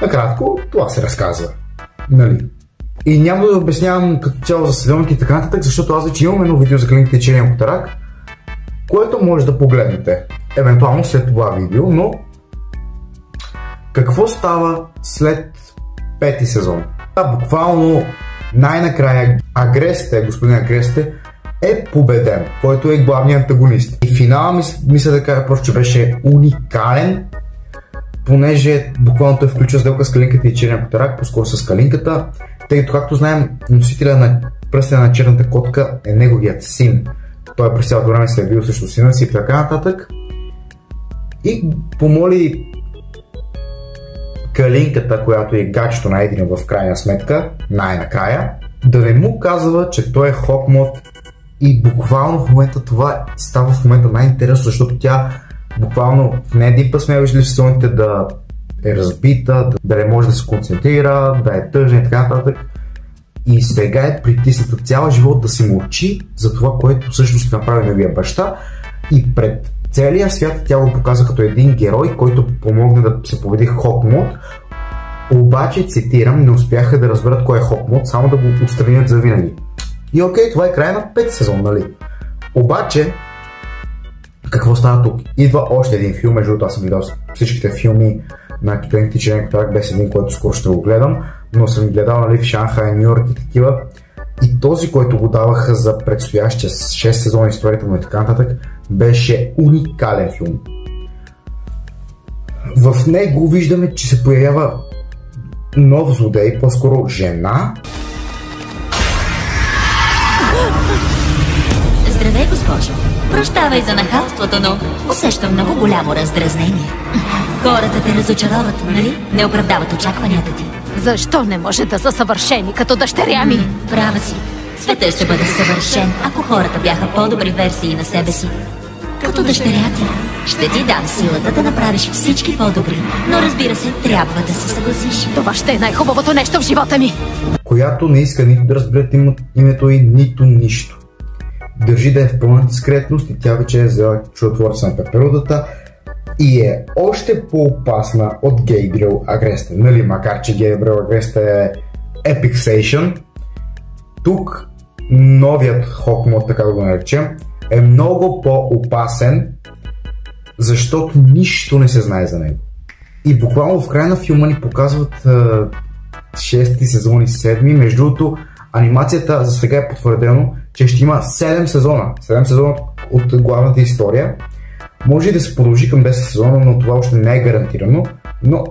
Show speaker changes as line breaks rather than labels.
Накратко, това се разказва. Нали? И няма да обяснявам като цяло за сезоните и така нататък, защото аз вече имам едно видео за клиниките и черния котарак, което може да погледнете, евентуално след това видео, но какво става след 5-ти сезон? Буквално най-накрая господин Агресте е победен, който е главният антагонист. И финала мисля да кажа просто, че беше уникален, понеже буквално той включва сделка с Калинката и черния котарак, по-скоро с Калинката, тъй като както знаем, носителя на пръстена на черната котка е неговият син. Той през цялото време се е бил срещу сина си и така нататък. И помоли Калинката, която е гачето на Едина в крайна сметка, най-накрая, да не му казва, че той е Хокмот. И буквално в момента това става в момента най-интересно, защото тя буквално не един път сме виждали в сезоните да е разбита, да не може да се концентрира, да е тъжна и така нататък. И сега е притисната цял живот да си мълчи за това, което всъщност направи неговия баща. И пред целия свят тя го показва като един герой, който помогне да се победи Хокмот. Обаче, цитирам, не успяха да разберат кой е Хокмот, само да го отстранят за винаги. И окей, това е края на 5 сезон, нали? Обаче, какво става тук? Идва още един филм, между другото аз съм гледал всичките филми на Клиниките и черния котарак, без един, който скоро ще го гледам, но съм гледал, нали, в Шанхай, Нью Йорк и такива. И този, който го даваха за предстоящия 6 сезон историята му и така нататък, беше уникален филм. В него виждаме, че се появява нов злодей, по-скоро жена.
Здравей, госпожо. Прощавай за нахалството, но усещам много голямо раздразнение. Хората те разочароват, нали? Не оправдават очакванията ти.
Защо не може да са съвършени като дъщеря ми?
Права си. Светът ще бъде съвършен, ако хората бяха по-добри версии на себе си. Като дъщеря ти, ще ти дам силата да направиш всички по-добри. Но разбира се, трябва да се съгласиш.
Това ще е най-хубавото нещо в живота ми.
Която не иска нито да разберат името й, нито нищо. Държи да е в пълна дискретност и тя вече е взела чудотворца на пеперудата и е още по-опасна от Гейбриел Агресте. Нали, макар че Гейбриел Агресте е епиксейшън, тук новият Хокмот, така да го наречем, е много по-опасен, защото нищо не се знае за него. И буквално в края на филма ни показват 6-ти сезон и 7-ми. Между другото, анимацията за сега е потвърдено, че ще има 7 сезона. 7 сезона от главната история. Може и да се продължи към 10 сезона, но това още не е гарантирано. Но